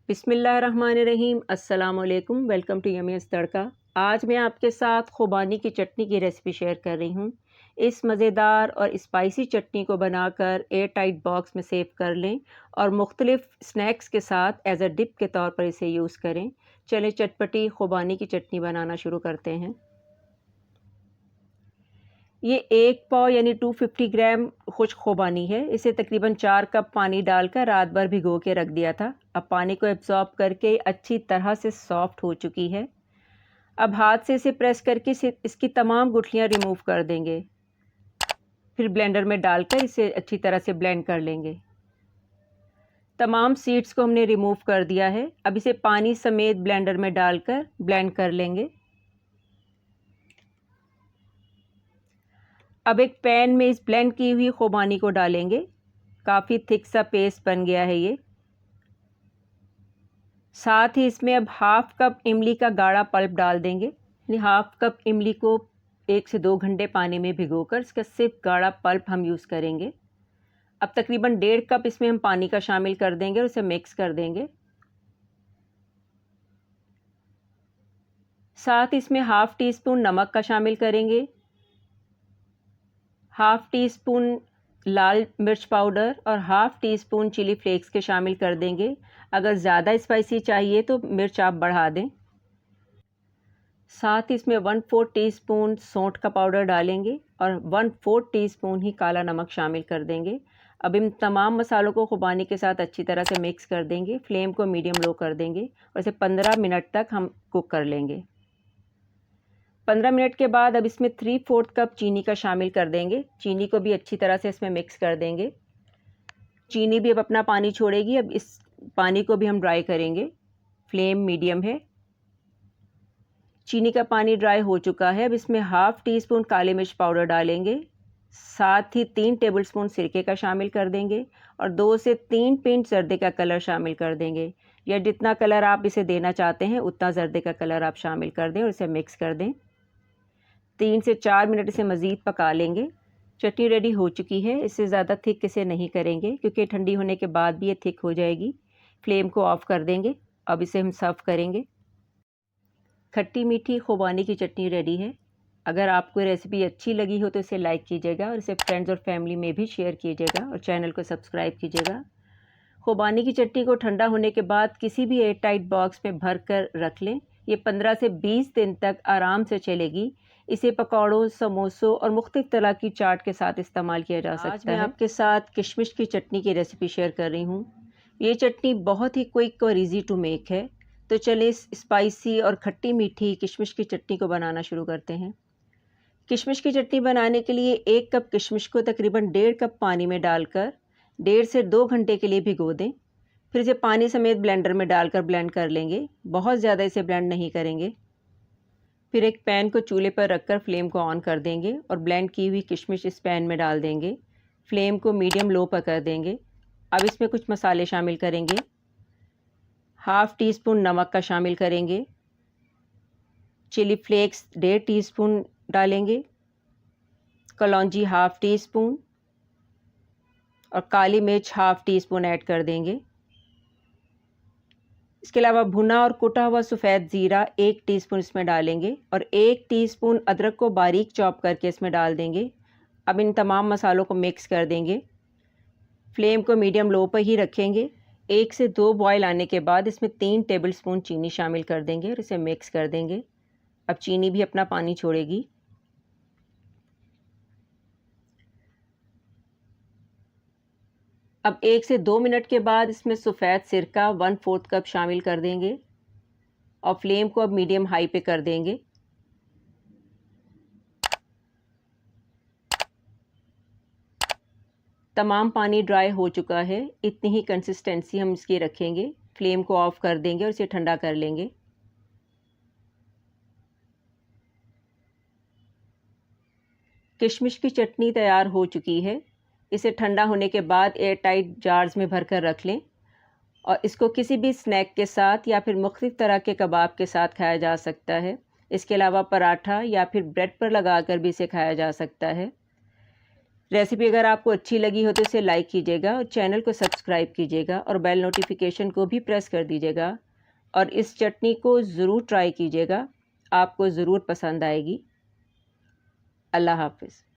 बिस्मिल्लाहिर्रहमानिर्रहीम। अस्सलाम वालेकुम। वेलकम टू यमीज़ तड़का। आज मैं आपके साथ खुबानी की चटनी की रेसिपी शेयर कर रही हूँ। इस मज़ेदार और स्पाइसी चटनी को बनाकर एयर टाइट बॉक्स में सेव कर लें और मुख्तलिफ़ स्नैक्स के साथ एज़ अ डिप के तौर पर इसे यूज़ करें। चलें चटपटी खुबानी की चटनी बनाना शुरू करते हैं। ये 1 पाव यानी 250 ग्राम खुश्क खुबानी है। इसे तकरीबन 4 कप पानी डालकर रात भर भिगो के रख दिया था। अब पानी को एब्ज़ॉर्ब करके अच्छी तरह से सॉफ्ट हो चुकी है। अब हाथ से इसे प्रेस करके इसकी तमाम गुठलियाँ रिमूव कर देंगे। फिर ब्लेंडर में डालकर इसे अच्छी तरह से ब्लेंड कर लेंगे। तमाम सीड्स को हमने रिमूव कर दिया है। अब इसे पानी समेत ब्लेंडर में डालकर ब्लेंड कर लेंगे। अब एक पैन में इस ब्लेंड की हुई खुबानी को डालेंगे। काफ़ी थिक सा पेस्ट बन गया है ये। साथ ही इसमें अब हाफ़ कप इमली का गाढ़ा पल्प डाल देंगे। यानी हाफ़ कप इमली को 1 से 2 घंटे पानी में भिगोकर इसका सिर्फ गाढ़ा पल्प हम यूज़ करेंगे। अब तकरीबन 1.5 कप इसमें हम पानी का शामिल कर देंगे और इसे मिक्स कर देंगे। साथ इसमें हाफ़ टी स्पून नमक का शामिल करेंगे, हाफ़ टी स्पून लाल मिर्च पाउडर और half teaspoon chili flakes के शामिल कर देंगे। अगर ज़्यादा स्पाइसी चाहिए तो मिर्च आप बढ़ा दें। साथ ही इसमें 1/4 टीस्पून सौंठ का पाउडर डालेंगे और 1/4 टीस्पून ही काला नमक शामिल कर देंगे। अब इन तमाम मसालों को खुबानी के साथ अच्छी तरह से मिक्स कर देंगे। फ्लेम को मीडियम लो कर देंगे और इसे 15 मिनट तक हम कुक कर लेंगे। 15 मिनट के बाद अब इसमें 3/4 कप चीनी का शामिल कर देंगे। चीनी को भी अच्छी तरह से इसमें मिक्स कर देंगे। चीनी भी अब अपना पानी छोड़ेगी। अब इस पानी को भी हम ड्राई करेंगे। फ्लेम मीडियम है। चीनी का पानी ड्राई हो चुका है। अब इसमें हाफ़ टी स्पून काली मिर्च पाउडर डालेंगे। साथ ही 3 टेबलस्पून सिरके का शामिल कर देंगे और 2 से 3 पिंच जर्दे का कलर शामिल कर देंगे। या जितना कलर आप इसे देना चाहते हैं उतना जर्दे का कलर आप शामिल कर दें और इसे मिक्स कर दें। 3 से 4 मिनट इसे मज़ीद पका लेंगे। चटनी रेडी हो चुकी है। इससे ज़्यादा थिक इसे नहीं करेंगे क्योंकि ठंडी होने के बाद भी ये थिक हो जाएगी। फ्लेम को ऑफ़ कर देंगे। अब इसे हम सर्व करेंगे। खट्टी मीठी खुबानी की चटनी रेडी है। अगर आपको रेसिपी अच्छी लगी हो तो इसे लाइक कीजिएगा और इसे फ्रेंड्स और फैमिली में भी शेयर कीजिएगा और चैनल को सब्सक्राइब कीजिएगा। खुबानी की चटनी को ठंडा होने के बाद किसी भी एयर टाइट बॉक्स में भर कर रख लें। ये 15 से 20 दिन तक आराम से चलेगी। इसे पकौड़ों, समोसों और मुख्तलिफ तरह की चाट के साथ इस्तेमाल किया जा सकता है। आज मैं आपके साथ किशमिश की चटनी की रेसिपी शेयर कर रही हूँ। ये चटनी बहुत ही क्विक और ईजी टू मेक है। तो चलिए स्पाइसी और खट्टी मीठी किशमिश की चटनी को बनाना शुरू करते हैं। किशमिश की चटनी बनाने के लिए 1 कप किशमिश को तकरीबन 1.5 कप पानी में डालकर 1.5 से 2 घंटे के लिए भिगो दें। फिर इसे पानी समेत ब्लेंडर में डालकर ब्लेंड कर लेंगे। बहुत ज़्यादा इसे ब्लेंड नहीं करेंगे। फिर एक पैन को चूल्हे पर रखकर फ्लेम को ऑन कर देंगे और ब्लेंड की हुई किशमिश इस पैन में डाल देंगे। फ्लेम को मीडियम लो पर कर देंगे। अब इसमें कुछ मसाले शामिल करेंगे। हाफ़ टी स्पून नमक का शामिल करेंगे। चिली फ्लेक्स 1.5 टीस्पून डालेंगे। कलौंजी हाफ़ टी स्पून और काली मिर्च हाफ़ टी स्पून ऐड कर देंगे। इसके अलावा भुना और कुटा हुआ सफ़ेद ज़ीरा 1 टीस्पून इसमें डालेंगे और 1 टीस्पून अदरक को बारीक चॉप करके इसमें डाल देंगे। अब इन तमाम मसालों को मिक्स कर देंगे। फ्लेम को मीडियम लो पर ही रखेंगे। 1 से 2 बॉयल आने के बाद इसमें 3 टेबलस्पून चीनी शामिल कर देंगे और इसे मिक्स कर देंगे। अब चीनी भी अपना पानी छोड़ेगी। अब 1 से 2 मिनट के बाद इसमें सफ़ेद सिरका 1/4 कप शामिल कर देंगे और फ्लेम को अब मीडियम हाई पे कर देंगे। तमाम पानी ड्राई हो चुका है। इतनी ही कंसिस्टेंसी हम इसकी रखेंगे। फ्लेम को ऑफ़ कर देंगे और इसे ठंडा कर लेंगे। किशमिश की चटनी तैयार हो चुकी है। इसे ठंडा होने के बाद एयर टाइट जार्स में भरकर रख लें और इसको किसी भी स्नैक के साथ या फिर मुख्तलिफ तरह के कबाब के साथ खाया जा सकता है। इसके अलावा पराठा या फिर ब्रेड पर लगाकर भी इसे खाया जा सकता है। रेसिपी अगर आपको अच्छी लगी हो तो इसे लाइक कीजिएगा और चैनल को सब्सक्राइब कीजिएगा और बेल नोटिफिकेशन को भी प्रेस कर दीजिएगा और इस चटनी को ज़रूर ट्राई कीजिएगा, आपको ज़रूर पसंद आएगी। अल्लाह हाफ़िज़।